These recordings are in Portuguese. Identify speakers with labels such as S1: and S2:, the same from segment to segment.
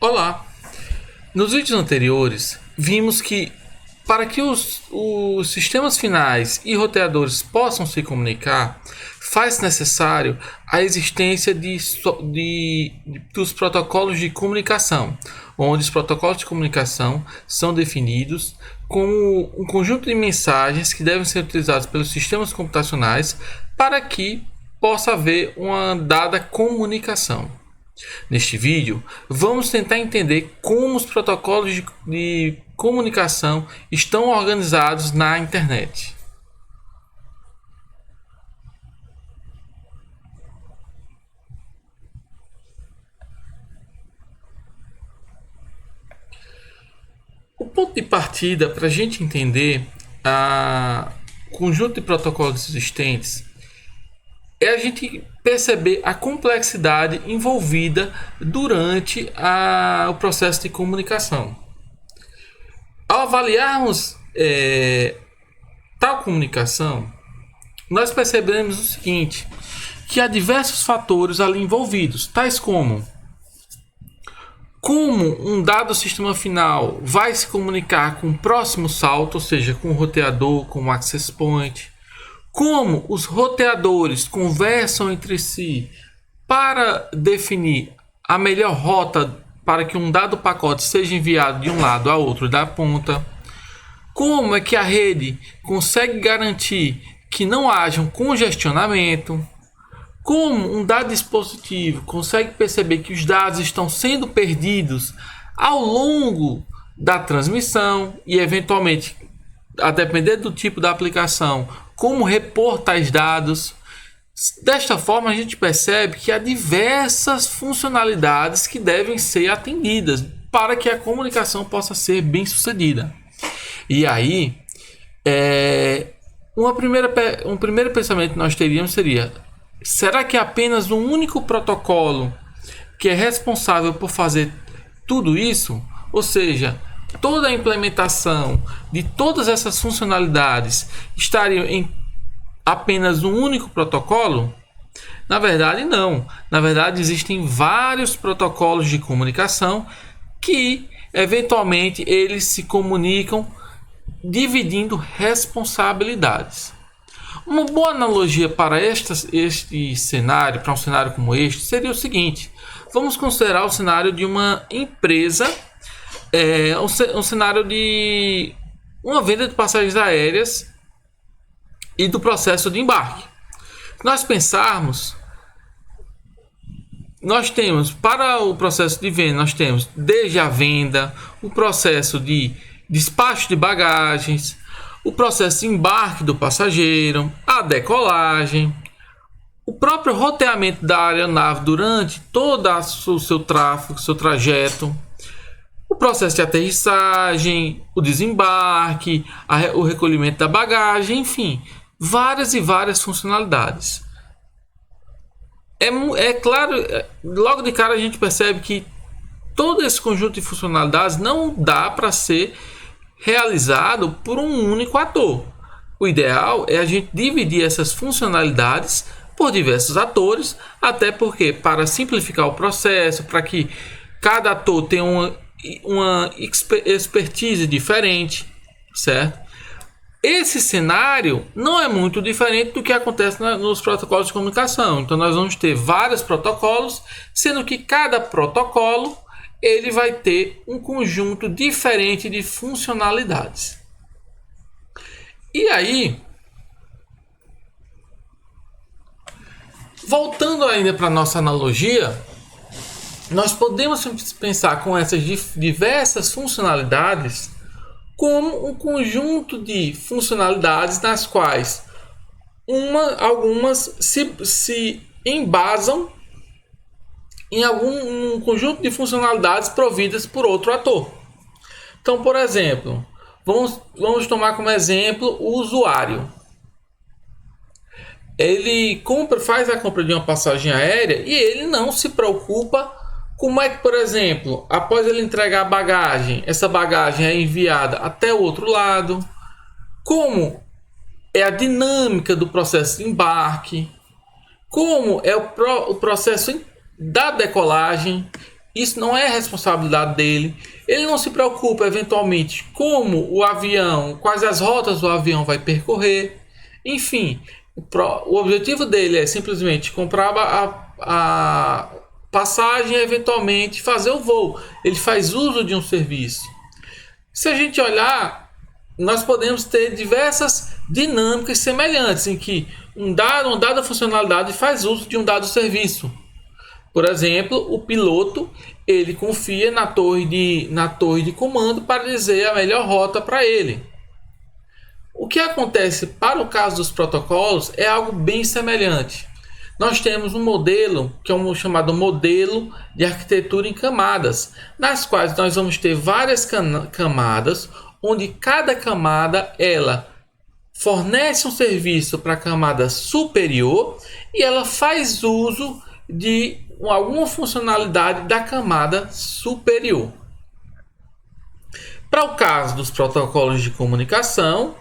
S1: Olá! Nos vídeos anteriores, vimos que para que os sistemas finais e roteadores possam se comunicar, faz necessário a existência dos protocolos de comunicação, onde os protocolos de comunicação são definidos como um conjunto de mensagens que devem ser utilizados pelos sistemas computacionais para que possa haver uma dada comunicação. Neste vídeo, vamos tentar entender como os protocolos de comunicação estão organizados na internet. O ponto de partida para a gente entender o conjunto de protocolos existentes é a gente perceber a complexidade envolvida durante o processo de comunicação. Ao avaliarmos tal comunicação, nós percebemos o seguinte, que há diversos fatores ali envolvidos, tais como um dado sistema final vai se comunicar com o próximo salto, ou seja, com o roteador, com o access point, como os roteadores conversam entre si para definir a melhor rota para que um dado pacote seja enviado de um lado a outro da ponta, como é que a rede consegue garantir que não haja um congestionamento, como um dado dispositivo consegue perceber que os dados estão sendo perdidos ao longo da transmissão e eventualmente, a depender do tipo da aplicação, como repor tais dados. Desta forma, a gente percebe que há diversas funcionalidades que devem ser atendidas para que a comunicação possa ser bem sucedida. E aí, um primeiro pensamento que nós teríamos seria: será que é apenas um único protocolo que é responsável por fazer tudo isso? Ou seja, toda a implementação de todas essas funcionalidades estariam em apenas um único protocolo? Na verdade, não. Na verdade, existem vários protocolos de comunicação que, eventualmente, eles se comunicam dividindo responsabilidades. Uma boa analogia para este cenário, para um cenário como este, seria o seguinte: vamos considerar o cenário de uma empresa, um cenário de uma venda de passagens aéreas e do processo de embarque. Se nós pensarmos, nós temos para o processo de venda, nós temos desde a venda, o processo de despacho de bagagens, o processo de embarque do passageiro, a decolagem, o próprio roteamento da aeronave durante todo o seu tráfego, seu trajeto, o processo de aterrissagem, o desembarque, o recolhimento da bagagem, enfim, várias e várias funcionalidades. É claro, logo de cara a gente percebe que todo esse conjunto de funcionalidades não dá para ser realizado por um único ator. O ideal é a gente dividir essas funcionalidades por diversos atores, até porque, para simplificar o processo, para que cada ator tenha uma expertise diferente, certo? Esse cenário não é muito diferente do que acontece nos protocolos de comunicação. Então nós vamos ter vários protocolos, sendo que cada protocolo ele vai ter um conjunto diferente de funcionalidades. E aí, voltando ainda para a nossa analogia, nós podemos pensar com essas diversas funcionalidades como um conjunto de funcionalidades nas quais algumas se embasam em um conjunto de funcionalidades providas por outro ator. Então, por exemplo, vamos tomar como exemplo o usuário. Ele faz a compra de uma passagem aérea e ele não se preocupa como é que, por exemplo, após ele entregar a bagagem, essa bagagem é enviada até o outro lado, como é a dinâmica do processo de embarque, como é o processo da decolagem Isso não é responsabilidade dele. Ele não se preocupa eventualmente como o avião, quais as rotas o avião vai percorrer. Enfim, o objetivo dele é simplesmente comprar a passagem e eventualmente fazer o voo. Ele faz uso de um serviço. Se a gente olhar, nós podemos ter diversas dinâmicas semelhantes em que uma dada funcionalidade faz uso de um dado serviço. Por exemplo, o piloto ele confia na torre de comando para dizer a melhor rota para ele. O que acontece para o caso dos protocolos é algo bem semelhante. Nós temos um modelo que é um chamado modelo de arquitetura em camadas, nas quais nós vamos ter várias camadas, onde cada camada ela fornece um serviço para a camada superior e ela faz uso de alguma funcionalidade da camada superior. Para o caso dos protocolos de comunicação,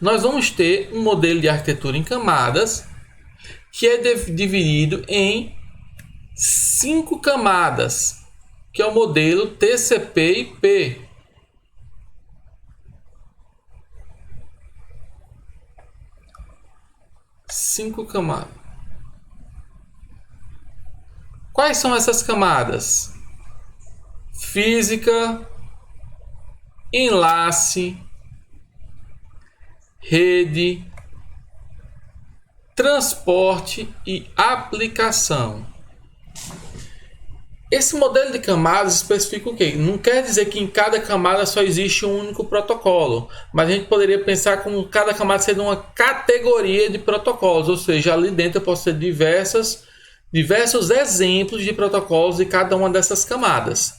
S1: nós vamos ter um modelo de arquitetura em camadas que é dividido em 5 camadas, que é o modelo TCP/IP. Cinco camadas. Quais são essas camadas? Física, enlace, rede, transporte e aplicação. Esse modelo de camadas especifica o quê? Não quer dizer que em cada camada só existe um único protocolo, mas a gente poderia pensar como cada camada sendo uma categoria de protocolos, ou seja, ali dentro eu posso ter diversos exemplos de protocolos de cada uma dessas camadas.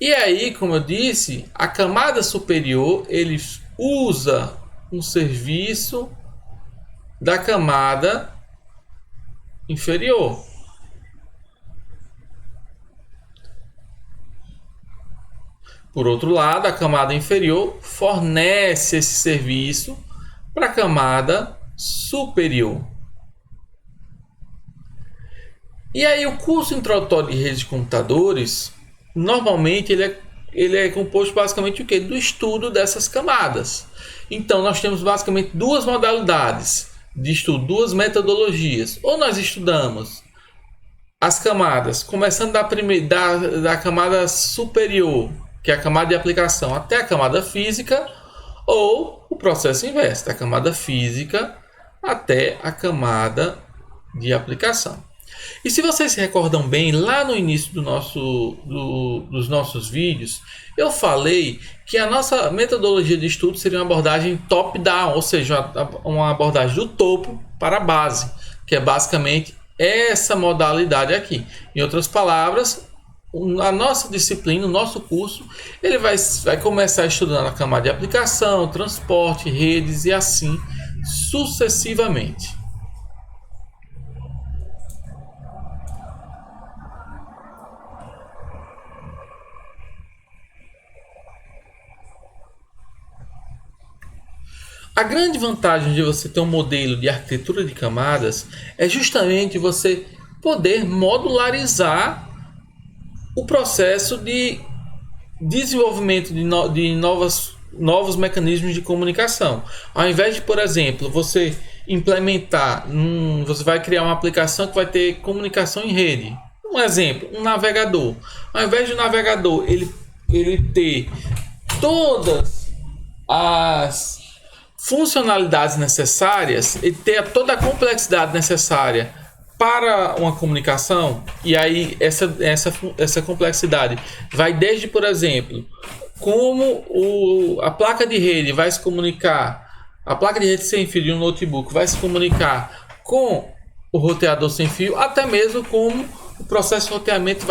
S1: E aí, como eu disse, a camada superior ele usa um serviço da camada inferior. Por outro lado, a camada inferior fornece esse serviço para a camada superior. E aí o curso introdutório de redes de computadores, normalmente ele é composto basicamente o quê? Do estudo dessas camadas. Então nós temos basicamente duas modalidades de estudo, duas metodologias. Ou nós estudamos as camadas, começando da camada superior, que é a camada de aplicação, até a camada física, ou o processo inverso, da camada física até a camada de aplicação. E se vocês se recordam bem, lá no início dos nossos vídeos, eu falei que a nossa metodologia de estudo seria uma abordagem top-down, ou seja, uma abordagem do topo para a base, que é basicamente essa modalidade aqui. Em outras palavras, a nossa disciplina, o nosso curso, ele vai começar estudando a camada de aplicação, transporte, redes e assim sucessivamente. A grande vantagem de você ter um modelo de arquitetura de camadas é justamente você poder modularizar o processo de desenvolvimento de novos mecanismos de comunicação. Ao invés de, por exemplo, você implementar, você vai criar uma aplicação que vai ter comunicação em rede. Um exemplo, um navegador. Ao invés do navegador ele ter todas as funcionalidades necessárias e ter toda a complexidade necessária para uma comunicação, e aí essa complexidade vai desde, por exemplo, como a placa de rede vai se comunicar, a placa de rede sem fio de um notebook vai se comunicar com o roteador sem fio, até mesmo como o processo de roteamento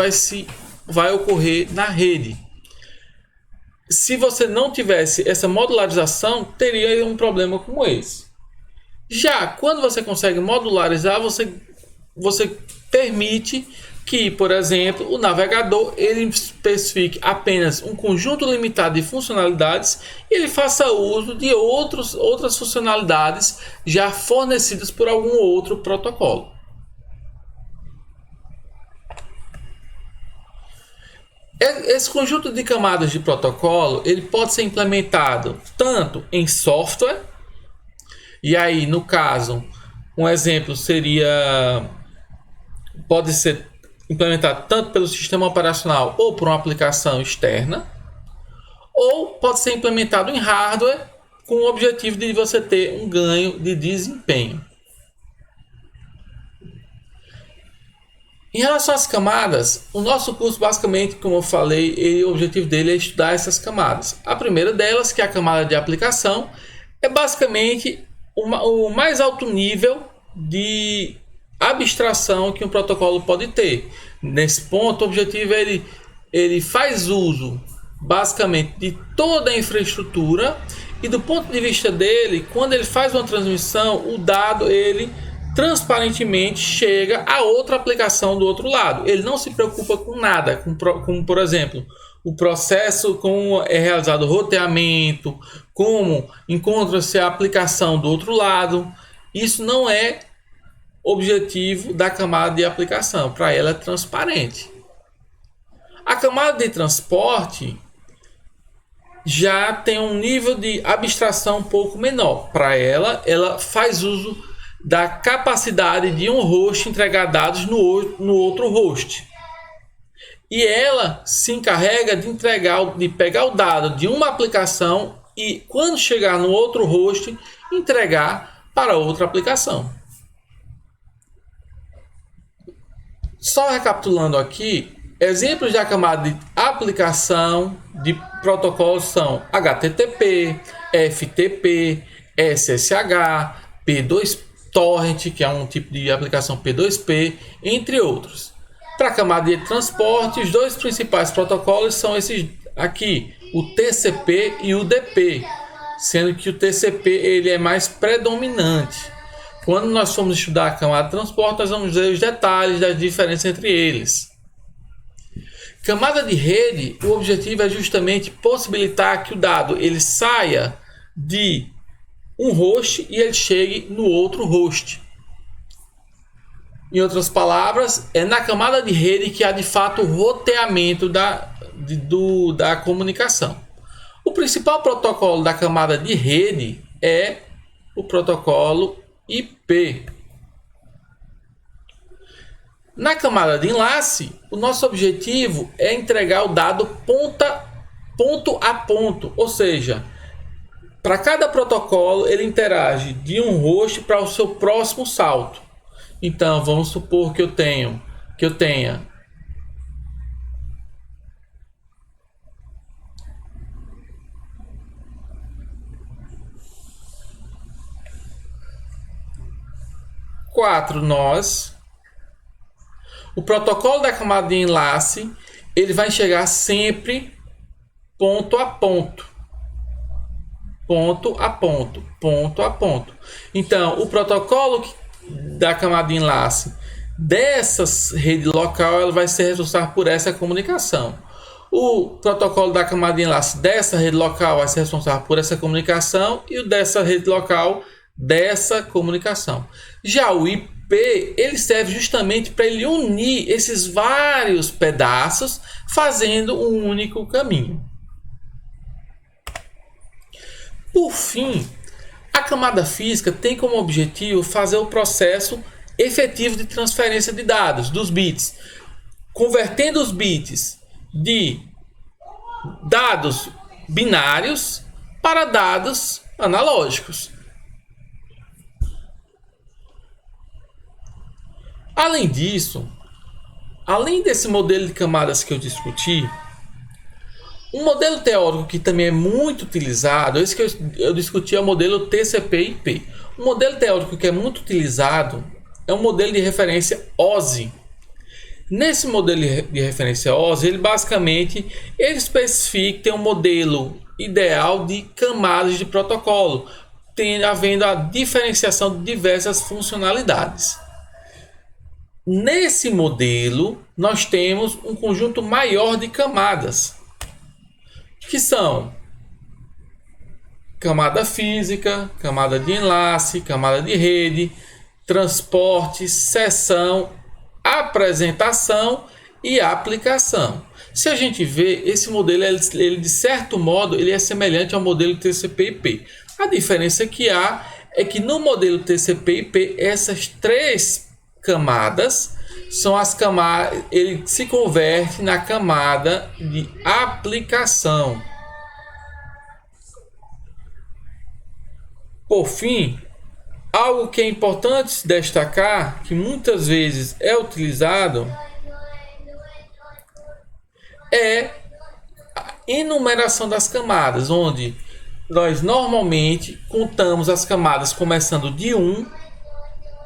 S1: vai ocorrer na rede. Se você não tivesse essa modularização, teria um problema como esse. Já quando você consegue modularizar, você permite que, por exemplo, o navegador ele especifique apenas um conjunto limitado de funcionalidades e ele faça uso de outras funcionalidades já fornecidas por algum outro protocolo. Esse conjunto de camadas de protocolo ele pode ser implementado tanto em software, e aí no caso um exemplo seria, pode ser implementado tanto pelo sistema operacional ou por uma aplicação externa, ou pode ser implementado em hardware com o objetivo de você ter um ganho de desempenho. Em relação às camadas, o nosso curso basicamente, como eu falei, o objetivo dele é estudar essas camadas. A primeira delas, que é a camada de aplicação, é basicamente o mais alto nível de abstração que um protocolo pode ter. Nesse ponto, o objetivo é ele faz uso basicamente de toda a infraestrutura, e do ponto de vista dele, quando ele faz uma transmissão, o dado ele transparentemente chega a outra aplicação do outro lado. Ele não se preocupa com nada, como por exemplo, o processo, como é realizado o roteamento, como encontra-se a aplicação do outro lado. Isso não é objetivo da camada de aplicação, para ela é transparente. A camada de transporte já tem um nível de abstração um pouco menor. Para ela faz uso da capacidade de um host entregar dados no outro host. E ela se encarrega de pegar o dado de uma aplicação e, quando chegar no outro host, entregar para outra aplicação. Só recapitulando aqui, exemplos da camada de aplicação de protocolos são HTTP, FTP, SSH, P2Torrent, que é um tipo de aplicação P2P, entre outros. Para a camada de transporte, os dois principais protocolos são esses aqui, o TCP e o UDP, sendo que o TCP ele é mais predominante. Quando nós formos estudar a camada de transporte, nós vamos ver os detalhes das diferenças entre eles. Camada de rede, o objetivo é justamente possibilitar que o dado ele saia de um host e ele chegue no outro host. Em outras palavras, é na camada de rede que há de fato o roteamento da comunicação. O principal protocolo da camada de rede é o protocolo IP. Na camada de enlace, o nosso objetivo é entregar o dado ponto a ponto, ou seja, para cada protocolo ele interage de um host para o seu próximo salto. Então, vamos supor que eu tenha 4 nós. O protocolo da camada de enlace ele vai chegar sempre ponto a ponto. Ponto a ponto, ponto a ponto. Então, o protocolo da camada de enlace dessa rede local ela vai ser responsável por essa comunicação. O protocolo da camada de enlace dessa rede local vai ser responsável por essa comunicação e o dessa rede local dessa comunicação. Já o IP ele serve justamente para ele unir esses vários pedaços, fazendo um único caminho. Por fim, a camada física tem como objetivo fazer o processo efetivo de transferência de dados, dos bits, convertendo os bits de dados binários para dados analógicos. Além disso, além desse modelo de camadas que eu discuti, um modelo teórico que também é muito utilizado, esse que eu discuti é o modelo TCP/IP. Um modelo teórico que é muito utilizado é um modelo de referência OSI. Nesse modelo de referência OSI, ele basicamente especifica, tem um modelo ideal de camadas de protocolo, havendo a diferenciação de diversas funcionalidades. Nesse modelo, nós temos um conjunto maior de camadas, que são camada física, camada de enlace, camada de rede, transporte, sessão, apresentação e aplicação. Se a gente vê, esse modelo, ele de certo modo, ele é semelhante ao modelo TCP/IP. A diferença que há é que no modelo TCP/IP, essas três camadas são as camadas, ele se converte na camada de aplicação. Por fim, algo que é importante destacar, que muitas vezes é utilizado, é a enumeração das camadas, onde nós normalmente contamos as camadas começando de 1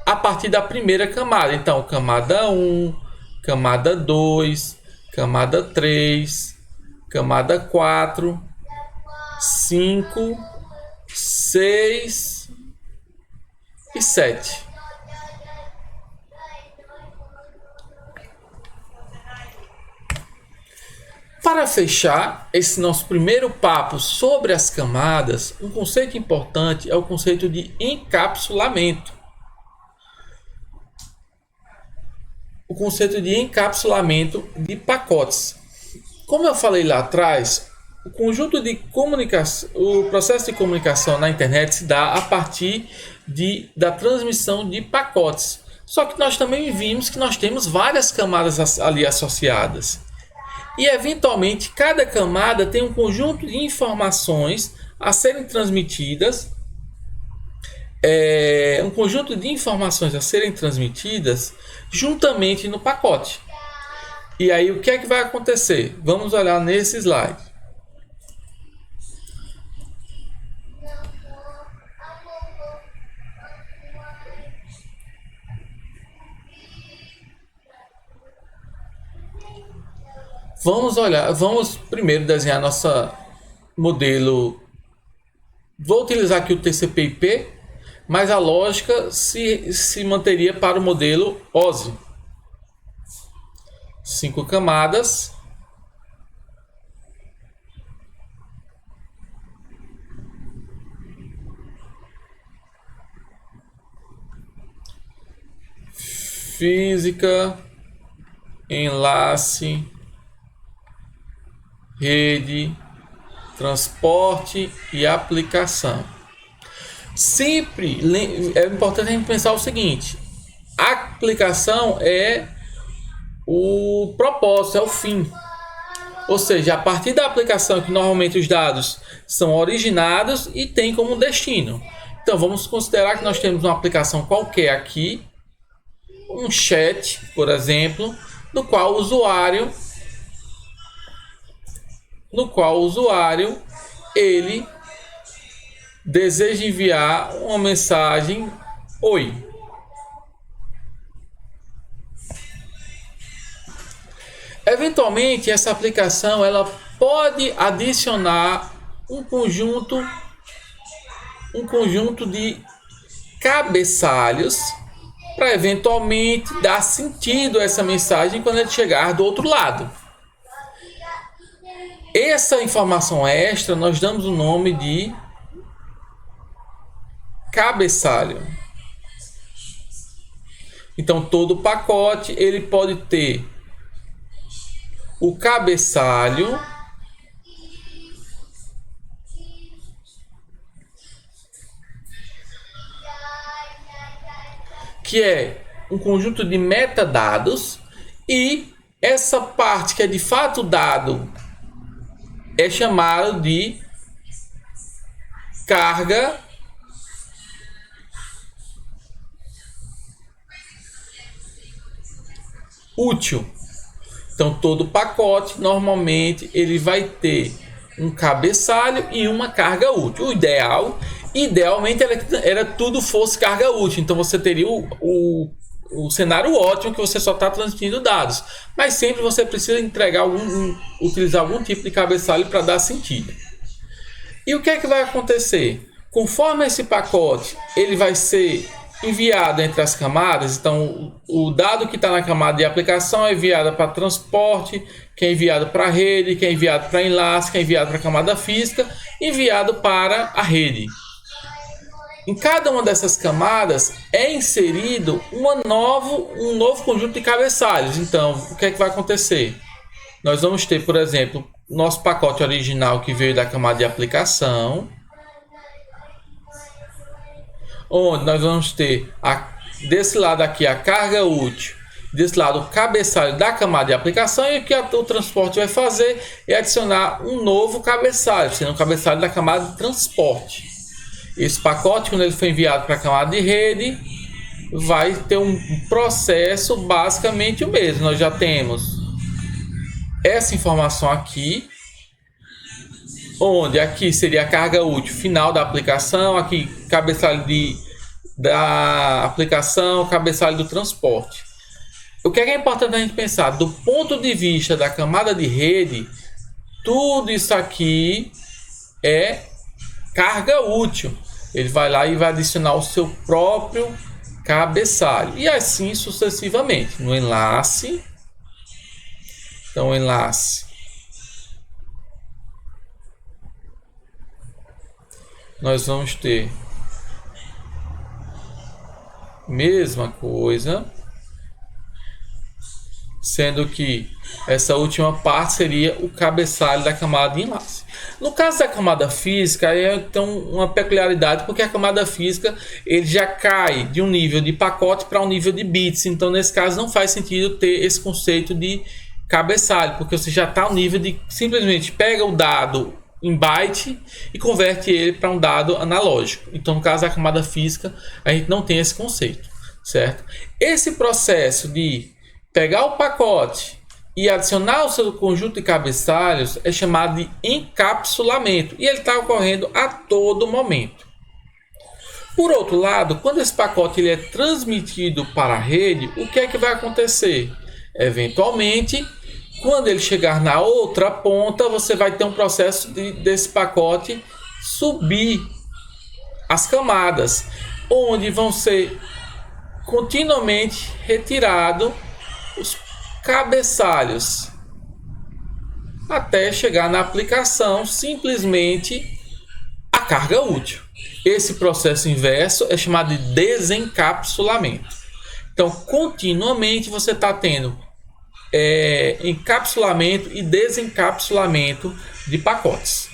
S1: a partir da primeira camada. Então, camada 1, camada 2, camada 3, camada 4, 5, 6 e 7. Para fechar esse nosso primeiro papo sobre as camadas, um conceito importante é o conceito de encapsulamento. O conceito de encapsulamento de pacotes. Como eu falei lá atrás, o conjunto de comunicação, o processo de comunicação na internet se dá a partir da transmissão de pacotes. Só que nós também vimos que nós temos várias camadas ali associadas. E eventualmente cada camada tem um conjunto de informações a serem transmitidas, juntamente no pacote. E aí o que é que vai acontecer? Vamos olhar nesse slide. Vamos primeiro desenhar nossa modelo. Vou utilizar aqui o TCP/IP, mas a lógica se manteria para o modelo OSI. 5 camadas. Física, enlace, rede, transporte e aplicação. Sempre é importante a gente pensar o seguinte: a aplicação é o propósito, é o fim. Ou seja, a partir da aplicação que normalmente os dados são originados e tem como destino. Então vamos considerar que nós temos uma aplicação qualquer aqui, um chat, por exemplo, no qual o usuário ele deseja enviar uma mensagem oi. Eventualmente essa aplicação ela pode adicionar um conjunto de cabeçalhos para eventualmente dar sentido a essa mensagem quando ele chegar do outro lado. Essa informação extra nós damos o nome de cabeçalho. Então todo pacote ele pode ter o cabeçalho que é um conjunto de metadados, e essa parte que é de fato dado é chamado de carga útil. Então todo pacote normalmente ele vai ter um cabeçalho e uma carga útil. O idealmente era tudo fosse carga útil. Então você teria o cenário ótimo que você só está transmitindo dados. Mas sempre você precisa utilizar algum tipo de cabeçalho para dar sentido. E o que é que vai acontecer? Conforme esse pacote ele vai ser enviado entre as camadas, então o dado que está na camada de aplicação é enviado para transporte, que é enviado para a rede, que é enviado para enlace, que é enviado para a camada física, enviado para a rede. Em cada uma dessas camadas é inserido um novo conjunto de cabeçalhos. Então, o que é que vai acontecer? Nós vamos ter, por exemplo, nosso pacote original que veio da camada de aplicação, onde nós vamos ter desse lado aqui a carga útil, desse lado o cabeçalho da camada de aplicação, e o que o transporte vai fazer é adicionar um novo cabeçalho, sendo o cabeçalho da camada de transporte. Esse pacote, quando ele foi enviado para a camada de rede, vai ter um processo basicamente o mesmo. Nós já temos essa informação aqui, onde aqui seria a carga útil final da aplicação, aqui cabeçalho da aplicação, cabeçalho do transporte. O que é importante a gente pensar? Do ponto de vista da camada de rede, tudo isso aqui é carga útil. Ele vai lá e vai adicionar o seu próprio cabeçalho. E assim sucessivamente. No enlace. Então, enlace. Nós vamos ter mesma coisa, sendo que essa última parte seria o cabeçalho da camada de enlace. No caso da camada física, aí então uma peculiaridade, porque a camada física ele já cai de um nível de pacote para um nível de bits. Então, nesse caso, não faz sentido ter esse conceito de cabeçalho, porque você já está no nível de simplesmente pega o dado em byte e converte ele para um dado analógico. Então, no caso da camada física, a gente não tem esse conceito, certo? Esse processo de pegar o pacote e adicionar o seu conjunto de cabeçalhos é chamado de encapsulamento, e ele está ocorrendo a todo momento. Por outro lado, quando esse pacote ele é transmitido para a rede, o que é que vai acontecer? Eventualmente, quando ele chegar na outra ponta, você vai ter um processo desse pacote subir as camadas, onde vão ser continuamente retirados os cabeçalhos até chegar na aplicação simplesmente a carga útil. Esse processo inverso é chamado de desencapsulamento. Então, continuamente você está tendo encapsulamento e desencapsulamento de pacotes.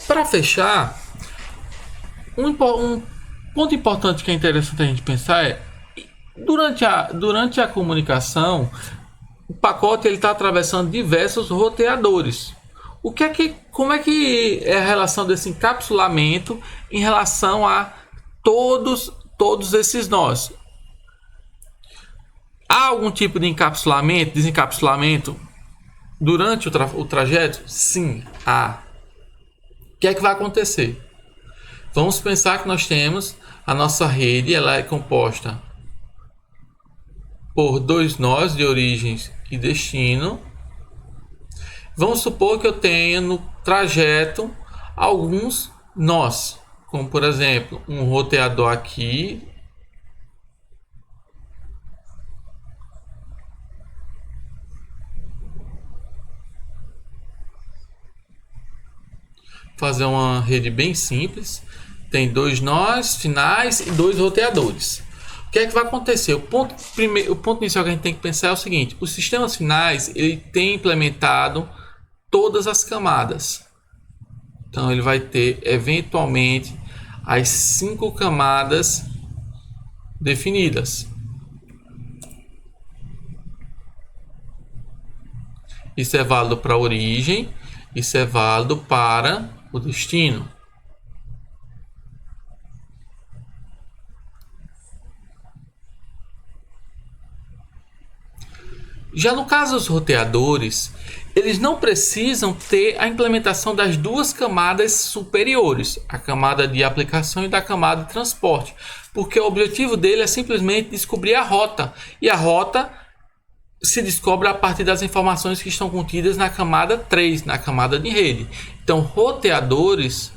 S1: Para fechar, um ponto importante que é interessante a gente pensar é durante a comunicação, o pacote ele está atravessando diversos roteadores. Como é que é a relação desse encapsulamento em relação a todos esses nós? Há algum tipo de encapsulamento, desencapsulamento durante o trajeto? Sim, há. O que é que vai acontecer? Vamos pensar que nós temos a nossa rede, ela é composta por dois nós de origem e destino. Vamos supor que eu tenha no trajeto alguns nós, como por exemplo um roteador aqui, fazer uma rede bem simples, tem dois nós finais e dois roteadores. O que é que vai acontecer? O ponto inicial que a gente tem que pensar é o seguinte: os sistemas finais ele tem implementado todas as camadas. Então ele vai ter eventualmente as 5 camadas definidas. Isso é válido para a origem, isso é válido para o destino. Já no caso dos roteadores, eles não precisam ter a implementação das duas camadas superiores, a camada de aplicação e da camada de transporte, porque o objetivo dele é simplesmente descobrir a rota, e a rota se descobre a partir das informações que estão contidas na camada 3, na camada de rede. Então, roteadores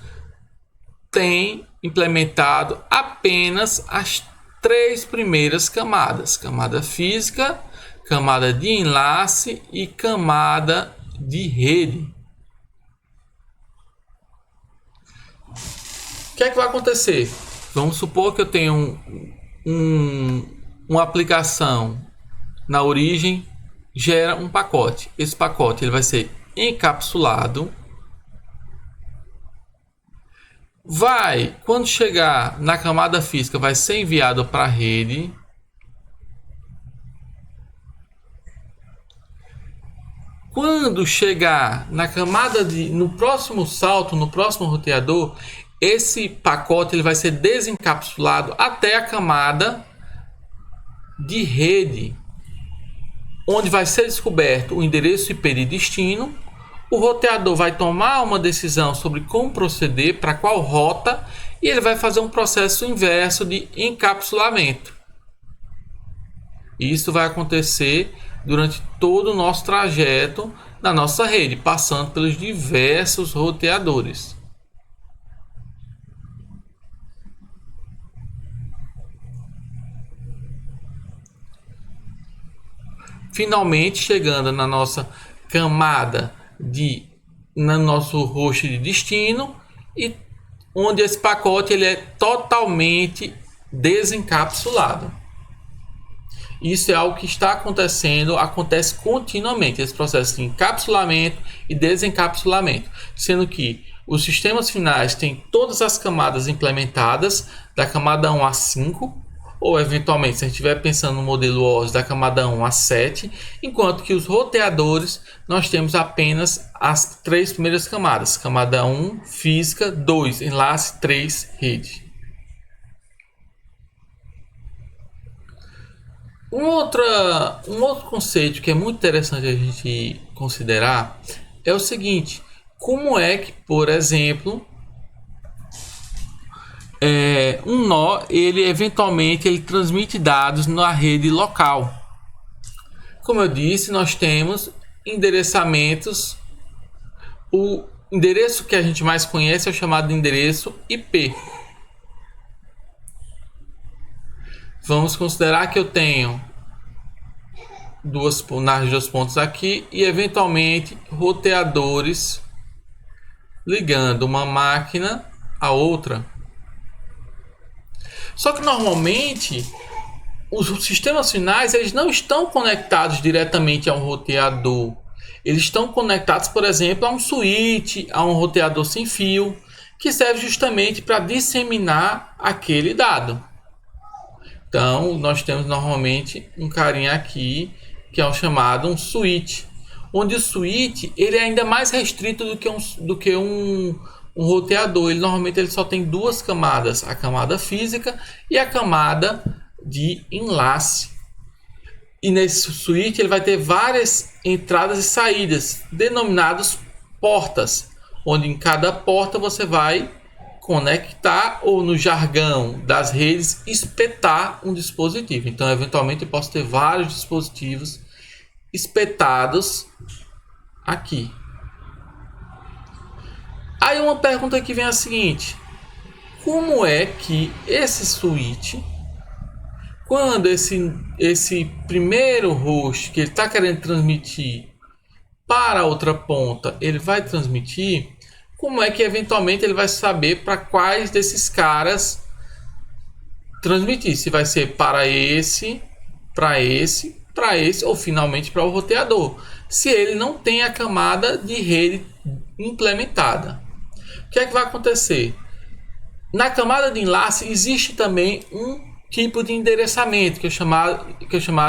S1: têm implementado apenas as 3 primeiras camadas: camada física, camada de enlace e camada de rede. O que é que vai acontecer? Vamos supor que eu tenho uma aplicação na origem, gera um pacote. Esse pacote ele vai ser encapsulado. Quando chegar na camada física, vai ser enviado para a rede. Quando chegar na camada no próximo salto, no próximo roteador, esse pacote ele vai ser desencapsulado até a camada de rede, onde vai ser descoberto o endereço IP de destino. O roteador vai tomar uma decisão sobre como proceder, para qual rota, e ele vai fazer um processo inverso de encapsulamento. Isso vai acontecer durante todo o nosso trajeto na nossa rede, passando pelos diversos roteadores. Finalmente chegando na nossa camada no nosso host de destino, e onde esse pacote ele é totalmente desencapsulado. Isso é algo que está acontecendo, acontece continuamente, esse processo de encapsulamento e desencapsulamento, sendo que os sistemas finais têm todas as camadas implementadas, da camada 1 a 5, ou eventualmente, se a gente estiver pensando no modelo OS, da camada 1 a 7, enquanto que os roteadores, nós temos apenas as 3 primeiras camadas, camada 1, física, 2, enlace, 3, rede. Um outro conceito que é muito interessante a gente considerar é o seguinte: como é que, por exemplo, um nó ele eventualmente transmite dados na rede local? Como eu disse, nós temos endereçamentos. O endereço que a gente mais conhece é o chamado de endereço IP. Vamos considerar que eu tenho duas pontas aqui e eventualmente roteadores ligando uma máquina a outra. Só que normalmente os sistemas finais eles não estão conectados diretamente a um roteador. Eles estão conectados, por exemplo, a um switch, a um roteador sem fio, que serve justamente para disseminar aquele dado. Então, nós temos normalmente um carinha aqui, que é o chamado um switch, onde o switch ele é ainda mais restrito do que um roteador. Ele só tem duas camadas, a camada física e a camada de enlace. E nesse switch ele vai ter várias entradas e saídas, denominadas portas, onde em cada porta você vai conectar, ou no jargão das redes, espetar um dispositivo. Então, eventualmente, eu posso ter vários dispositivos espetados aqui. Aí uma pergunta que vem é a seguinte: como é que esse switch, quando esse primeiro host que ele está querendo transmitir para a outra ponta, ele vai transmitir, como é que eventualmente ele vai saber para quais desses caras transmitir? Se vai ser para esse, ou finalmente para o roteador, se ele não tem a camada de rede implementada. O que é que vai acontecer? Na camada de enlace existe também um tipo de endereçamento que é chamado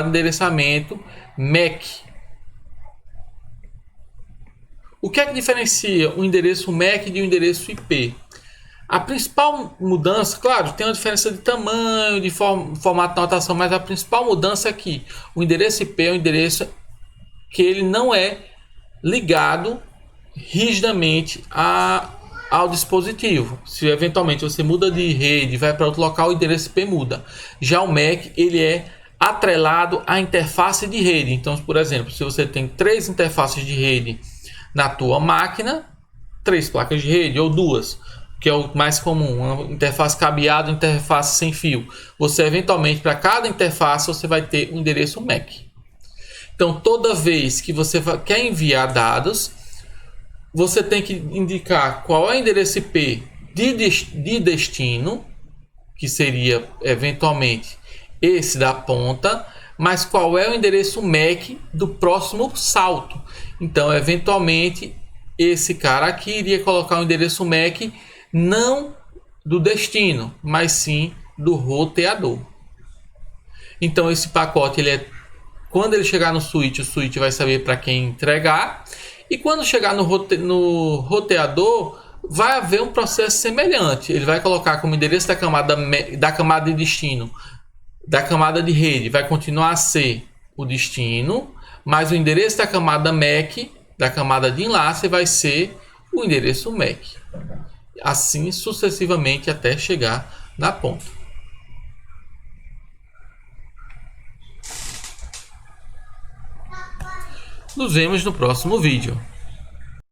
S1: de endereçamento MAC. O que é que diferencia o endereço MAC de um endereço IP? A principal mudança, claro, tem uma diferença de tamanho, de formato de notação, mas a principal mudança é que o endereço IP é um endereço que ele não é ligado rigidamente ao dispositivo. Se eventualmente você muda de rede e vai para outro local, o endereço IP muda. Já o MAC ele é atrelado à interface de rede. Então, por exemplo, se você tem 3 interfaces de rede na tua máquina, 3 placas de rede ou 2, que é o mais comum, uma interface cabeada, interface sem fio. Você eventualmente, para cada interface, você vai ter um endereço MAC. Então, toda vez que você quer enviar dados, você tem que indicar qual é o endereço IP de destino que seria eventualmente esse da ponta, mas qual é o endereço MAC do próximo salto. Então, eventualmente, esse cara aqui iria colocar o endereço MAC não do destino, mas sim do roteador. Então, esse pacote, quando ele chegar no switch, o switch vai saber para quem entregar. E quando chegar no roteador, vai haver um processo semelhante. Ele vai colocar como endereço da camada de destino, da camada de rede, vai continuar a ser o destino, mas o endereço da camada MAC, da camada de enlace, vai ser o endereço MAC. Assim sucessivamente até chegar na ponta. Nos vemos no próximo vídeo.